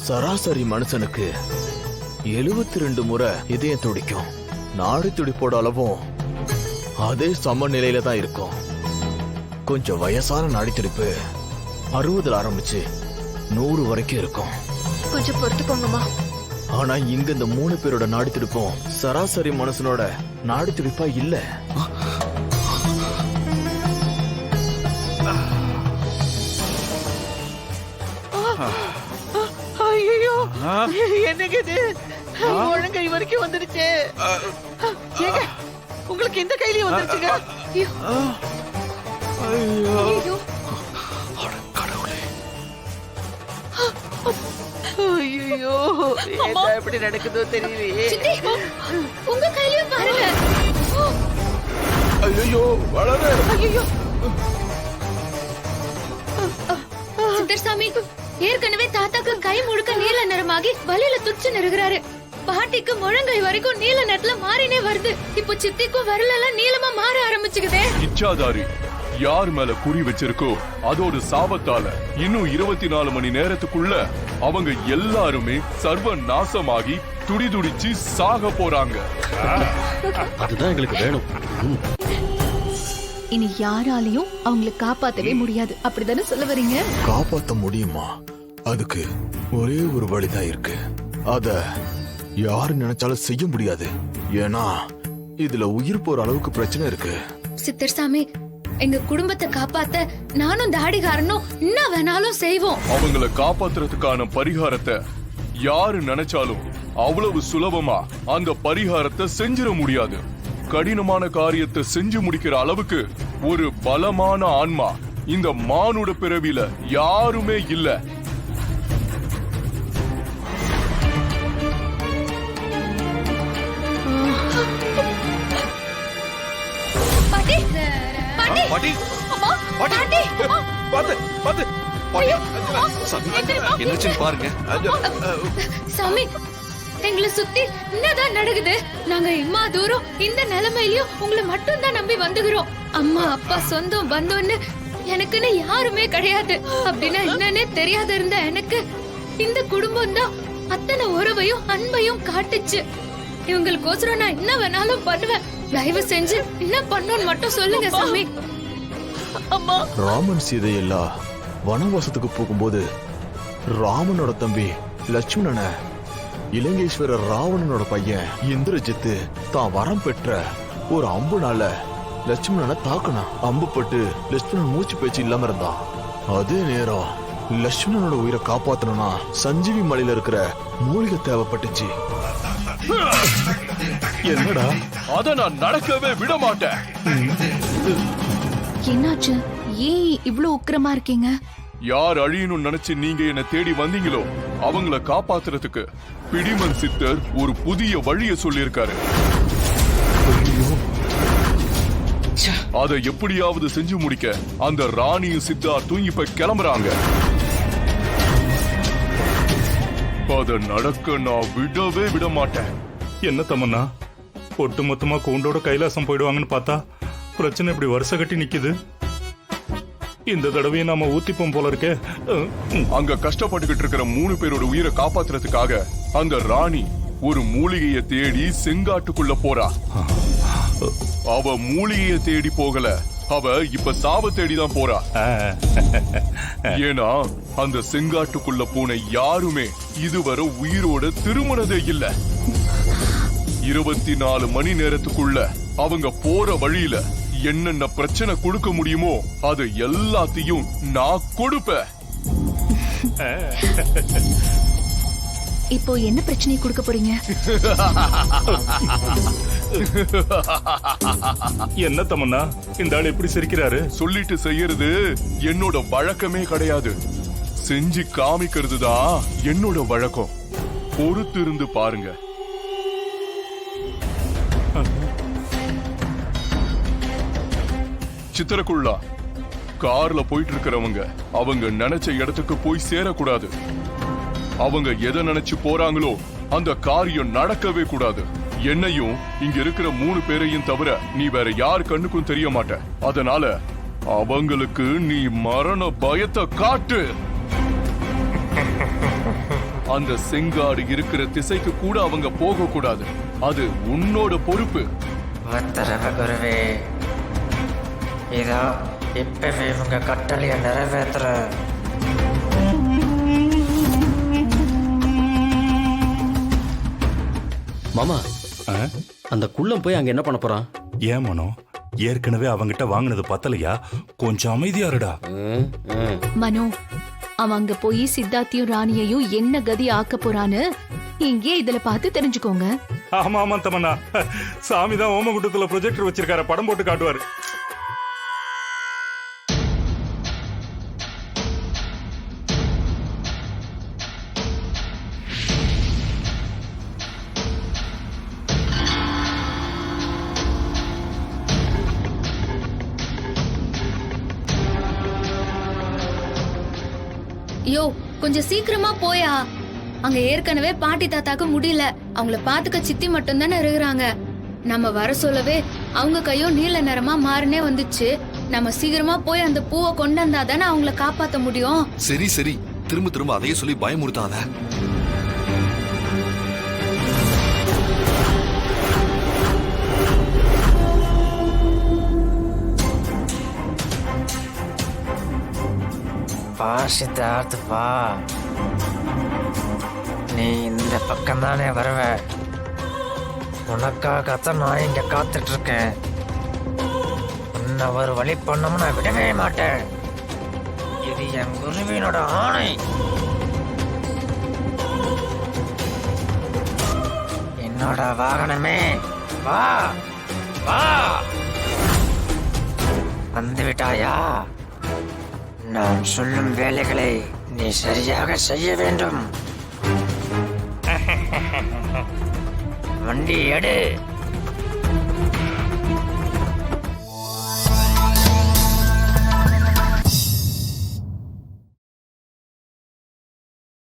சராசரி மனுஷனுக்கு 72 முறை இதயம் துடிக்கும். நாடி துடிப்போட அளவும் அதே சமநிலையில தான் இருக்கும். கொஞ்சம் வயசான நாடி துடிப்பு 60 ஆரம்பிச்சு 100 வரைக்கும் இருக்கும். கொஞ்சம் பொறுத்துக்கோங்கம்மா. ஆனா இங்க இந்த 3 பேரோட நாடி துடிப்பும் சராசரி மனுஷனோட நாடி துடிப்பா இல்ல. ஐயோ, என்னங்க இது? ஒழுங்கை வரைக்கும் வந்துருச்சு. ஏங்க, உங்களுக்கு எந்த கையிலயும் வந்துருச்சுங்க? ஐயோ, ஐயோ, என்ன இப்படி நடக்குதோ தெரியலையே. உங்க கையிலயும் பாருங்க. ஐயோ, வளர. ஐயோ, சித்தர்சாமி, ஏற்கனவே தாத்தாக்கு கை முழுக்க நீல நிறமாகி வலியில துடிச்சு நிறுகிறாரு. பாட்டிக்கு முழங்கை வரைக்கும் நீல நிறத்துல மாறினே வருது. இப்போ சித்திக்கும் விரலெல்லாம் நீளமா மாற ஆரம்பிச்சுக்குதே. இச்சாதாரி யார் மேல குறி வச்சிருக்கோ அதோட சாபத்தால இன்னும் 24 மணி நேரத்துக்குள்ள அவங்க எல்லாருமே சர்வ நாசமாகி துடிதுடிச்சு சாக போறாங்க. அதுதான் எங்களுக்கு வேணும். இனி யாராலையும் அவங்களை காப்பாத்தவே முடியாது, அப்படிதானே சொல்ல வரீங்க? காப்பாத்த முடியுமா? அதுக்கு ஒரே ஒரு வழிதான் இருக்கு. அத யாரு நினைச்சாலும் செய்ய முடியாது. ஏன்னா இதுல உயிர் போற அளவுக்கு பிரச்சனை இருக்கு. சித்தர்சாமி, எங்க குடும்பத்தை காப்பாத்த நானும் தாடிகாரனும் என்ன வேணாலும் செய்வோம். அவங்கள காப்பாத்துறதுக்கான பரிகாரத்தை யாரு நினைச்சாலும் அவ்வளவு சுலபமா அந்த பரிகாரத்தை செஞ்சிட முடியாது. கடினமான காரியத்தை செஞ்சு முடிக்கிற அளவுக்கு ஒரு பலமான ஆன்மா இந்த மானுட பிறவில யாருமே இல்ல. பாட்டி, பாட்டி, பாட்டி, அம்மா, பாட்டி, பாட்டி, அம்மா. பாத்து, பாத்து, பாட்டி, என்னாச்சுன்னு பாருங்க. சாமி, எங்களை சுத்தி என்னதான் நடக்குது? நாங்க இம்மா தூரம் இந்த நிலைமையிலயும் உங்களை மட்டும் தான் நம்பி வந்துகிறோம். அம்மா, அப்பா, சொந்தம், பந்தம்னு எனக்குன்னு யாருமே கிடையாது. அப்படின்னா என்னன்னே தெரியாத இருந்த எனக்கு இந்த குடும்பம் தான் அத்தனை உறவையும் அன்பையும் காட்டுச்சு. இவங்களுக்கோசரம் நான் என்ன வேணாலும் பண்ணுவேன். தயவு செஞ்சு என்ன பண்ணணும்னு மட்டும் சொல்லுங்க சாமி. அம்மா, ராமன் சீதையெல்லாம் வனவாசத்துக்கு போகும்போது ராமனோட தம்பி லட்சுமணனை இலங்கேஸ்வரர் ராவணனோட பையன் இந்திரஜித்து தான் வரம் பெற்ற ஒரு அம்புனால லட்சுமணனை தாக்கணும். அம்பு பட்டு லட்சுமணன் மூச்சு பேச்சு இல்லாம இருந்தான். அதே நேரம் லட்சுமணனோட உயிரை காப்பாத்தணும்னா சஞ்சீவி மலையில இருக்கிற மூலிகை தேவைப்பட்டுச்சு. என்னடா, அத நான் நடக்கவே விட மாட்டேன். என்னாச்சு? ஏன் இவ்ளோ உக்கிரமா இருக்கீங்க? யார் அழியணும்னு நினைச்சு நீங்க என்ன தேடி வந்தீங்களோ அவங்கள காப்பாத்துறதுக்கு பிடிமன் சித்தர் ஒரு புதிய வழியை சொல்லியிருக்காரு. அதை எப்படியாவது செஞ்சு முடிக்க அந்த ராணியும் சித்தார்த்தும் இப்ப கிளம்புறாங்க. அத நடக்க நான் விடவே விட மாட்டேன். என்ன தமன்னா, ஒட்டு மொத்தமா கூண்டோட கைலாசம் போயிடுவாங்கன்னு பார்த்தா பிரச்சனை இப்படி வருஷ கட்டி நிக்குது. இந்த தடவையும் நாம ஊத்திப்போம் போல இருக்கே. அங்க கஷ்டப்பட்டுக்கிட்டு இருக்கிற 3 பேரோட உயிரை காப்பாத்துறதுக்காக அந்த ராணி ஒரு மூலிகையை தேடி செங்காட்டுக்குள்ள போறா. அவ மூலிகையை தேடி போகல, அவ இப்ப சாவ தேடிதான் போறா. ஏன்னா அந்த செங்காட்டுக்குள்ள போன யாருமே இதுவரை உயிரோட திருமணதே இல்ல. 24 மணி நேரத்துக்குள்ள அவங்க போற வழியில என்னென்ன பிரச்சனை கொடுக்க முடியுமோ அது எல்லாத்தையும் நான் கொடுப்பேன். இப்போ என்ன பிரச்சனை கொடுக்க போறீங்க? என்ன தமன்னா, இந்த ஆள் எப்படி சிரிக்கிறாரு? சொல்லிட்டு செய்யறது என்னோட வழக்கமே கிடையாது. செஞ்சு காமிக்கிறது தான் என்னோட வழக்கம். பொறுத்து இருந்து பாருங்க. சித்திரக்குள்ளா கார்ல போயிட்டு இருக்கிறவங்க அவங்க நினைச்ச இடத்துக்கு போய் சேரக்கூடாது. அவங்க எதை நினைச்சு போறாங்களோ அந்த காரியம் நடக்கவே கூடாது. என்னையும் இங்க இருக்கிற 3 பேரையும் தவிர நீ வேற யார் கண்ணுக்கும் தெரிய மாட்ட. அதனால அவங்களுக்கு நீ மரண பயத்தை காட்டு. அந்த செங்காடு இருக்கிற திசைக்கு கூட அவங்க போக கூடாது. அது உன்னோட பொறுப்பு. உத்தரவு குருவே. இதோ இப்பவே உங்க கட்டளையை நிறைவேற்றுற. மாமா ஆ? அந்த குள்ளம் போய் அங்க என்ன பண்ண போறான்? ஏன் மனோ, ஏற்கனவே அவங்கிட்ட வாங்கினது பத்தலையா? கொஞ்சம் அமைதியா இருடா. ம், ம். மனோ, அவன் அங்க போய் சித்தார்த்தையும் ராணியையும் என்ன கதி ஆக்க போறான்னு இங்கே இதுல பார்த்து தெரிஞ்சுக்கோங்க. ஆமா ஆமா தமன்னா, சாமி தான் ஓமகுண்டத்துல ப்ரொஜெக்டர் வச்சிருக்காரு, படம் போட்டு காட்டுவாரு. யோ கொஞ்சம் சீக்கிரமா போயா. அங்க ஏற்கனவே பாட்டி தாத்தாக்கு முடியல, அவங்கள பாத்துக்க சித்தி மட்டும் தானே இருக்கிறாங்க. நம்ம வர சொல்லவே அவங்க கையும் நீல நிறமா மாறினே வந்துச்சு. நம்ம சீக்கிரமா போய் அந்த பூவை கொண்டு வந்தா தானே அவங்கள காப்பாத்த முடியும். சரி சரி, திரும்ப திரும்ப அதையே சொல்லி பயமுறுத்தாத. வா சித்தார்த் வா. நீ இந்த பக்கம் தானே வருவ. உனக்காகத்தான் நான் இங்க காத்துட்டு இருக்கேன். உன்னை ஒரு வழி பண்ணாம நான் விடவே மாட்டேன். இது என் குருவினோட ஆணை. என்னோட வாகனமே வா வா. வந்து விட்டாயா? நான் சொல்லும் வேலைகளை நீ சரியாக செய்ய வேண்டும். வண்டி எடு.